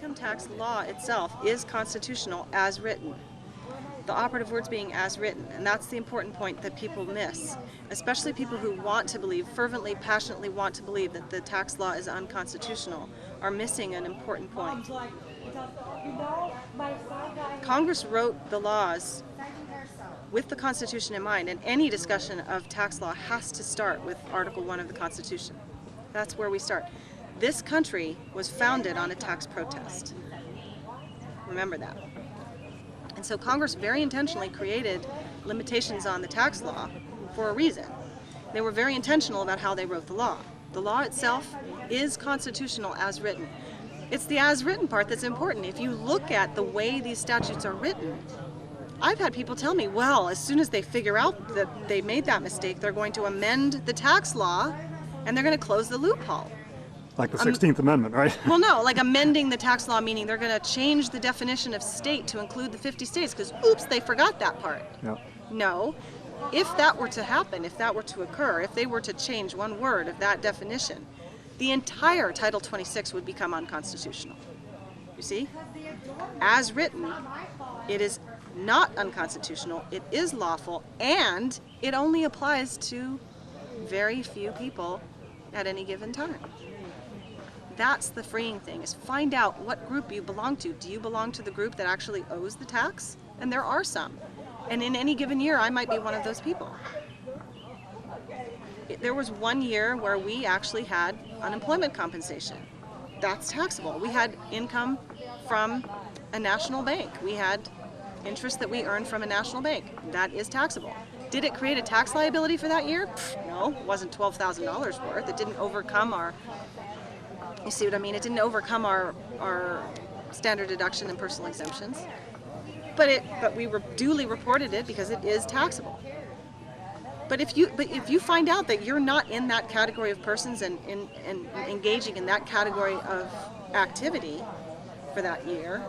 income tax law itself is constitutional as written. The operative words being as written, and that's the important point that people miss, especially people who want to believe, fervently, passionately want to believe that the tax law is unconstitutional, are missing an important point. Congress wrote the laws with the Constitution in mind, and any discussion of tax law has to start with Article 1 of the Constitution. That's where we start. This country was founded on a tax protest. Remember that. And so Congress very intentionally created limitations on the tax law for a reason. They were very intentional about how they wrote the law. The law itself is constitutional as written. It's the as written part that's important. If you look at the way these statutes are written, I've had people tell me, well, as soon as they figure out that they made that mistake, they're going to amend the tax law and they're going to close the loophole. Like the 16th Amendment, right? Well, no, like amending the tax law, meaning they're going to change the definition of state to include the 50 states, because oops, they forgot that part. Yeah. No, if that were to happen, if that were to occur, if they were to change one word of that definition, the entire Title 26 would become unconstitutional. You see? As written, it is not unconstitutional, it is lawful, and it only applies to very few people at any given time. That's the freeing thing, is find out what group you belong to. Do you belong to the group that actually owes the tax? And there are some. And in any given year, I might be one of those people. There was one year where we actually had unemployment compensation. That's taxable. We had income from a national bank. We had interest that we earned from a national bank. That is taxable. Did it create a tax liability for that year? No, it wasn't $12,000 worth. It didn't overcome our, you see what I mean? It didn't overcome our standard deduction and personal exemptions. But we duly reported it because it is taxable. But if you find out that you're not in that category of persons and engaging in that category of activity for that year,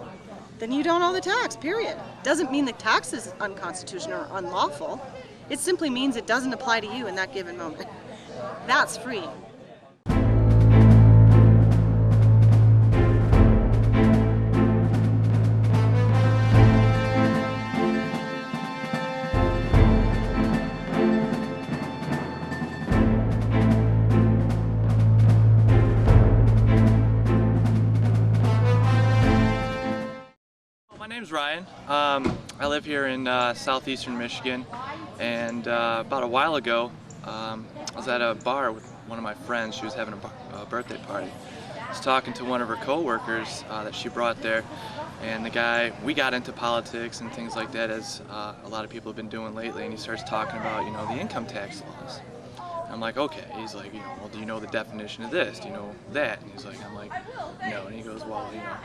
then you don't owe the tax, period. Doesn't mean the tax is unconstitutional or unlawful. It simply means it doesn't apply to you in that given moment. That's freeing. My name's Ryan. I live here in southeastern Michigan, and about a while ago I was at a bar with one of my friends. She was having a birthday party. I was talking to one of her co-workers that she brought there, and the guy, we got into politics and things like that, as a lot of people have been doing lately, and he starts talking about, you know, the income tax laws. I'm like, okay. He's like, you know, well, do you know the definition of this? Do you know that? And he's like, I'm like, no. And he goes, well, you know,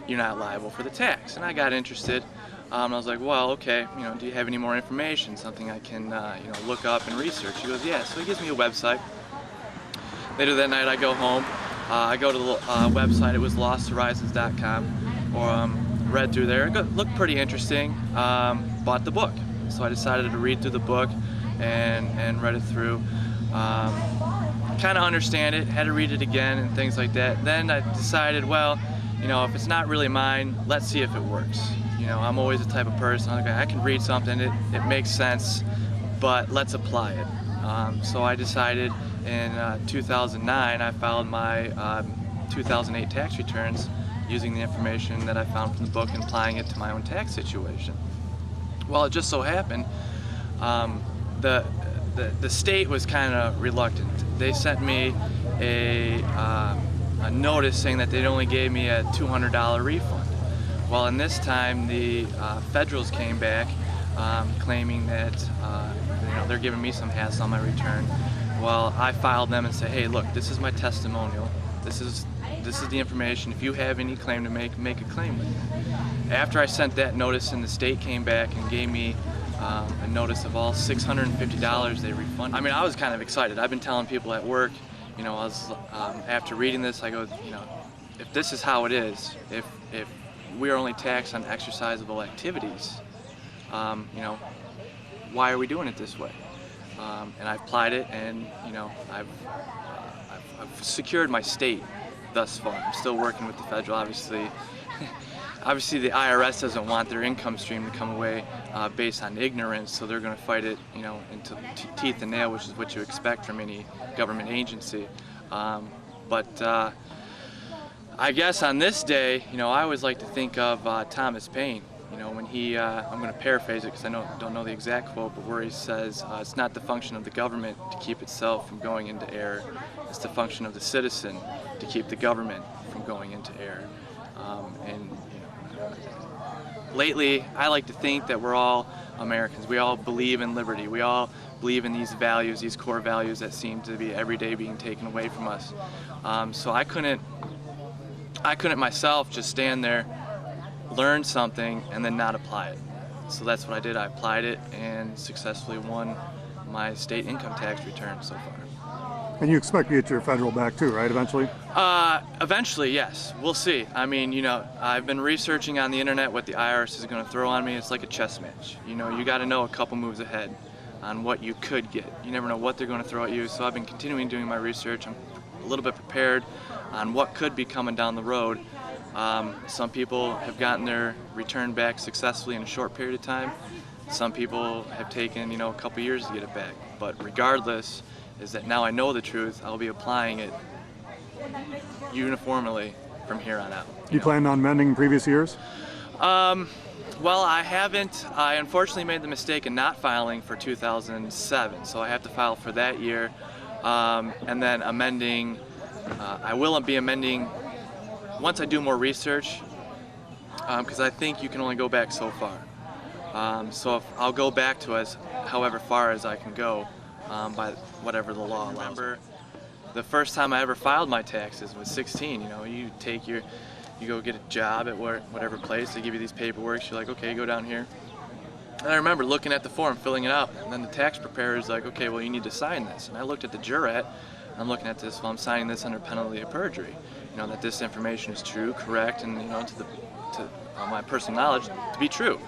you're not liable for the tax. And I got interested. I was like, well, okay, you know, do you have any more information, something I can, you know, look up and research? He goes, yeah. So he gives me a website. Later that night, I go home. I go to the website. It was losthorizons.com. Read through there. It looked pretty interesting. Bought the book. So I decided to read through the book and read it through. Kind of understand it, had to read it again and things like that. Then I decided, well, you know, if it's not really mine, let's see if it works. You know, I'm always the type of person, like, I can read something, it makes sense, but let's apply it. So I decided in 2009, I filed my 2008 tax returns using the information that I found from the book and applying it to my own tax situation. Well, it just so happened, the state was kind of reluctant. They sent me a notice saying that they'd only gave me a $200 refund. Well, in this time, the federals came back claiming that you know, they're giving me some hassle on my return. Well, I filed them and said, hey, look, this is my testimonial. This is the information. If you have any claim to make a claim with it. After I sent that notice, and the state came back and gave me a notice of all $650 they refunded. I mean, I was kind of excited. I've been telling people at work, you know, after reading this, I go, you know, if this is how it is, if we are only taxed on exercisable activities, you know, why are we doing it this way? And I've applied it, and you know, I've secured my state thus far. I'm still working with the federal, obviously. Obviously, the IRS doesn't want their income stream to come away based on ignorance, so they're going to fight it, you know, into teeth and nail, which is what you expect from any government agency. But I guess on this day, you know, I always like to think of Thomas Paine. You know, when he, I'm going to paraphrase it because I don't know the exact quote, but where he says, it's not the function of the government to keep itself from going into error, it's the function of the citizen to keep the government from going into error. And you know, lately, I like to think that we're all Americans. We all believe in liberty. We all believe in these values, these core values that seem to be every day being taken away from us. So I couldn't myself just stand there, learn something, and then not apply it. So that's what I did. I applied it and successfully won my state income tax return so far. And you expect to get your federal back too, right, eventually? Eventually, yes. We'll see. I mean, you know, I've been researching on the internet what the IRS is going to throw on me. It's like a chess match. You know, you got to know a couple moves ahead on what you could get. You never know what they're going to throw at you. So I've been continuing doing my research. I'm a little bit prepared on what could be coming down the road. Some people have gotten their return back successfully in a short period of time. Some people have taken, you know, a couple years to get it back. But regardless, is that now I know the truth, I'll be applying it uniformly from here on out. You planned on mending previous years? Well, I haven't. I unfortunately made the mistake of not filing for 2007, so I have to file for that year. And then amending, I will be amending once I do more research, because I think you can only go back so far. So if I'll go back to as however far as I can go by whatever the law allows. I remember the first time I ever filed my taxes was 16. You know, you go get a job at whatever place, they give you these paperwork, you're like, okay, go down here. And I remember looking at the form, filling it out, and then the tax preparer is like, okay, well, you need to sign this. And I looked at the jurat, and I'm looking at this, well, I'm signing this under penalty of perjury. You know, that this information is true, correct, and, you know, to my personal knowledge, to be true.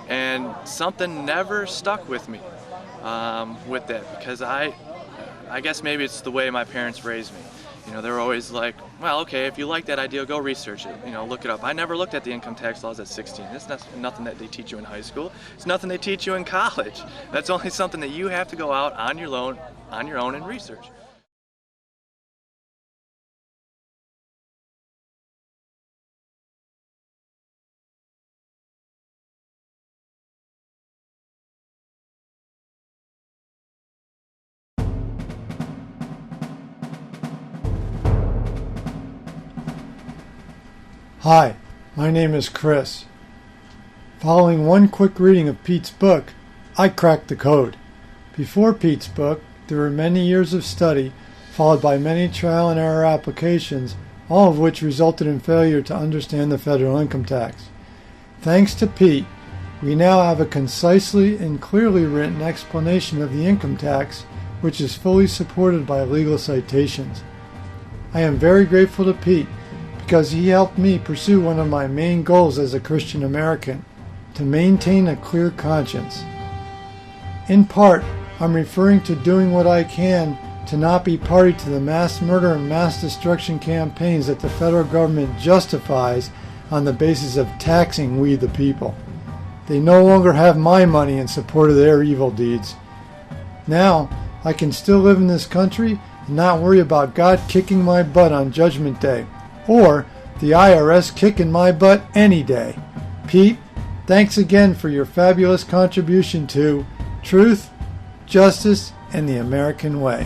And something never stuck with me with that, because I guess maybe it's the way my parents raised me. You know, they were always like, well, okay, if you like that idea, go research it, you know, look it up. I never looked at the income tax laws at 16. It's nothing that they teach you in high school. It's nothing they teach you in college. That's only something that you have to go out on your own and research. Hi, my name is Chris. Following one quick reading of Pete's book, I cracked the code. Before Pete's book, there were many years of study, followed by many trial and error applications, all of which resulted in failure to understand the federal income tax. Thanks to Pete, we now have a concisely and clearly written explanation of the income tax, which is fully supported by legal citations. I am very grateful to Pete, because he helped me pursue one of my main goals as a Christian American, to maintain a clear conscience. In part, I'm referring to doing what I can to not be party to the mass murder and mass destruction campaigns that the federal government justifies on the basis of taxing we the people. They no longer have my money in support of their evil deeds. Now, I can still live in this country and not worry about God kicking my butt on Judgment Day, or the IRS kicking my butt any day. Pete, thanks again for your fabulous contribution to truth, justice, and the American way.